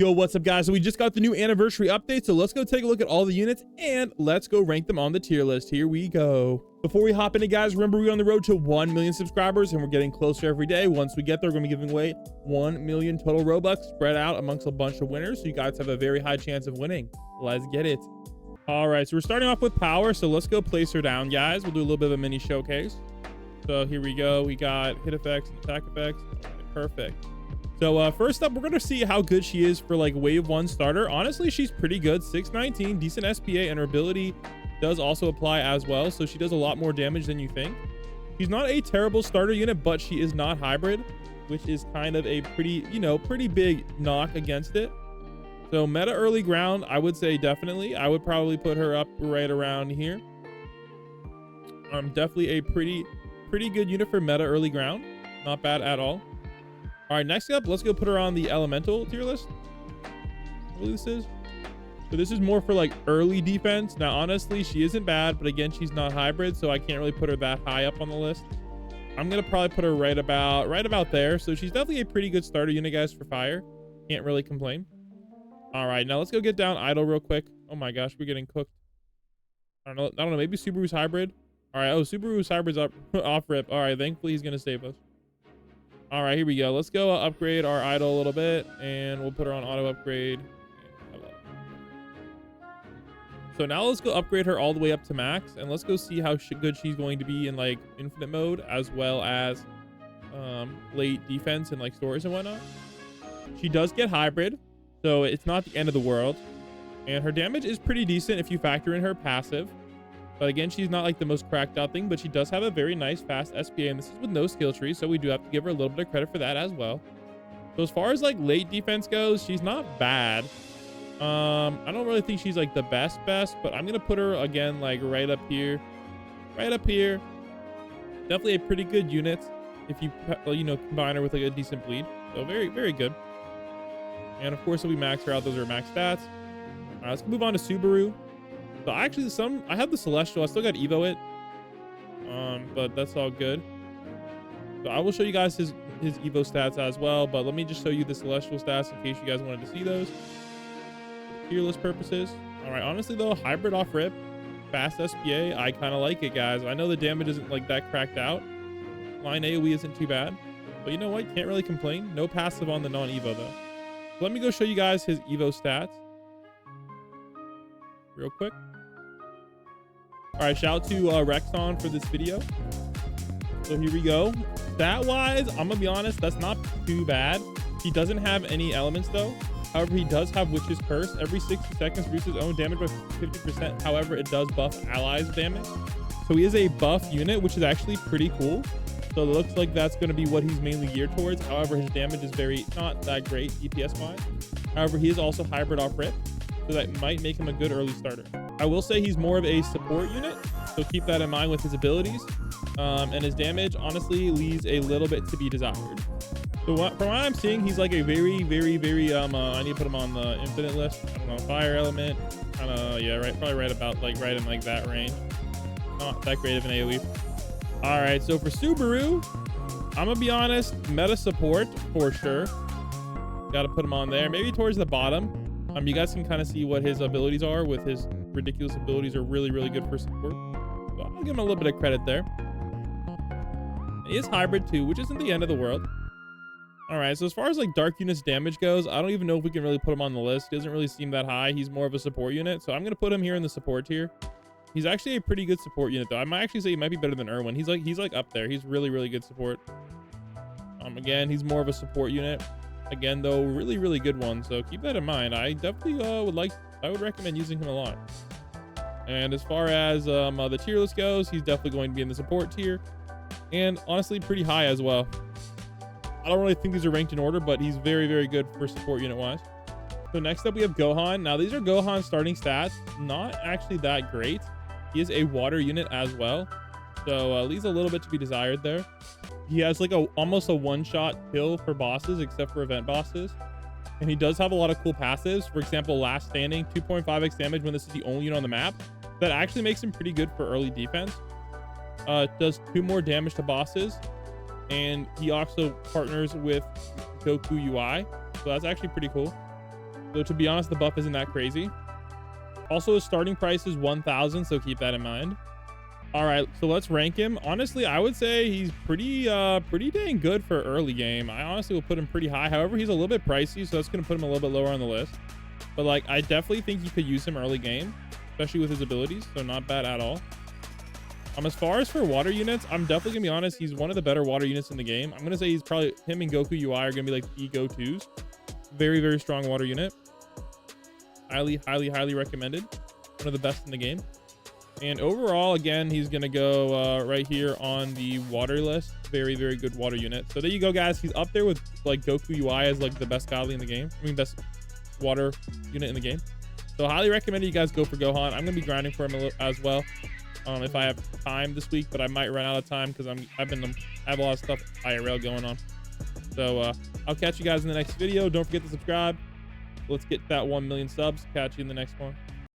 Yo, what's up guys? So we just got the new anniversary update, so let's go take a look at all the units and let's go rank them on the tier list. Here we go. Before we hop into guys, remember we're on the road to 1 million subscribers and we're getting closer every day. Once we get there, we're gonna be giving away 1 million total Robux spread out amongst a bunch of winners, so you guys have a very high chance of winning. Let's get it. All right, so we're starting off with power, so let's go place her down, guys. We'll do a little bit of a mini showcase. So here we go. We got hit effects and attack effects. All right, perfect. So first up, we're going to see how good she is for like wave 1 starter. Honestly, she's pretty good. 619, decent SPA, and her ability does also apply as well. So she does a lot more damage than you think. She's not a terrible starter unit, but she is not hybrid, which is kind of a pretty, pretty big knock against it. So meta early ground, I would say definitely. I would probably put her up right around here. Definitely a pretty good unit for meta early ground. Not bad at all. All right, next up, let's go put her on the elemental tier list. I believe this is. So this is more for like early defense. Now, honestly, she isn't bad, but again, she's not hybrid, so I can't really put her that high up on the list. I'm gonna probably put her right about there. So she's definitely a pretty good starter unit, guys, for fire. Can't really complain. All right, now let's go get down idle real quick. Oh my gosh, we're getting cooked. I don't know. Maybe Subaru's hybrid. All right. Oh, Subaru's hybrid's up off rip. All right, thankfully he's gonna save us. All right, here we go. Let's go upgrade our idol a little bit, and we'll put her on auto upgrade. So now let's go upgrade her all the way up to max, and let's go see how good she's going to be in like infinite mode, as well as late defense and like stores and whatnot. She does get hybrid, so it's not the end of the world, and her damage is pretty decent if you factor in her passive. But again, she's not like the most cracked out thing, but she does have a very nice fast SPA, and this is with no skill tree, so we do have to give her a little bit of credit for that as well. So as far as like late defense goes, she's not bad. I don't really think she's like the best, but I'm gonna put her again like right up here. Definitely a pretty good unit if you combine her with like a decent bleed. So very good. And of course, if we max her out, those are max stats. All right, let's move on to Subaru. So actually I have the Celestial. I still got Evo it. But that's all good. So I will show you guys his Evo stats as well, but let me just show you the Celestial stats in case you guys wanted to see those. For tier list purposes. All right, honestly though, hybrid off rip, fast SPA, I kind of like it, guys. I know the damage isn't like that cracked out. Line AoE isn't too bad, but you know what? Can't really complain. No passive on the non-Evo though. So let me go show you guys his Evo stats real quick. All right, shout out to Rexon for this video. So here we go. Stat wise, I'm gonna be honest, that's not too bad. He doesn't have any elements though. However, he does have Witch's Curse. Every 60 seconds reduces his own damage by 50%. However, it does buff allies damage. So he is a buff unit, which is actually pretty cool. So it looks like that's going to be what he's mainly geared towards. However, his damage is not that great DPS wise. However, he is also hybrid off rip, so that might make him a good early starter. I will say he's more of a support unit, so keep that in mind with his abilities. And his damage honestly leaves a little bit to be desired. So from what I'm seeing, he's like a very I need to put him on the infinite list. I don't know, fire element, kind of, yeah, right, probably right about like right in like that range. Not that great of an AoE. All right, so for Subaru, I'm gonna be honest, meta support for sure. Got to put him on there, maybe towards the bottom. You guys can kind of see what his abilities are. With his ridiculous abilities are really good for support. So I'll give him a little bit of credit there. He is hybrid too, which isn't the end of the world. All right, so as far as like dark units damage goes, I don't even know if we can really put him on the list. He doesn't really seem that high. He's more of a support unit, so I'm gonna put him here in the support tier. He's actually a pretty good support unit though. I might actually say he might be better than Erwin. He's like up there. He's really good support. Again, he's more of a support unit. Again though, really good one, so keep that in mind. I definitely I would recommend using him a lot. And as far as the tier list goes, he's definitely going to be in the support tier, and honestly pretty high as well. I don't really think these are ranked in order, but he's very good for support unit wise. So next up we have Gohan. Now these are Gohan's starting stats, not actually that great. He is a water unit as well, so leaves a little bit to be desired there. He has like almost a one-shot kill for bosses, except for event bosses. And he does have a lot of cool passives. For example, Last Standing, 2.5x damage when this is the only unit on the map. That actually makes him pretty good for early defense. Does 2 more damage to bosses. And he also partners with Goku UI. So that's actually pretty cool. So to be honest, the buff isn't that crazy. Also, his starting price is 1,000, so keep that in mind. All right, so let's rank him. Honestly, I would say he's pretty dang good for early game. I honestly will put him pretty high. However, he's a little bit pricey, so that's gonna put him a little bit lower on the list. But like, I definitely think you could use him early game, especially with his abilities. So not bad at all. As far as for water units, I'm definitely gonna be honest. He's one of the better water units in the game. I'm gonna say he's probably, him and Goku UI are gonna be like the go-tos. Very, very strong water unit. Highly recommended. One of the best in the game. And overall, again, he's gonna go right here on the water list. Very, very good water unit. So there you go, guys. He's up there with like Goku UI as like the best godly in the game. I mean, best water unit in the game. So highly recommend you guys go for Gohan. I'm gonna be grinding for him as well. If I have time this week, but I might run out of time because I have a lot of stuff IRL going on. So I'll catch you guys in the next video. Don't forget to subscribe. Let's get that 1 million subs. Catch you in the next one.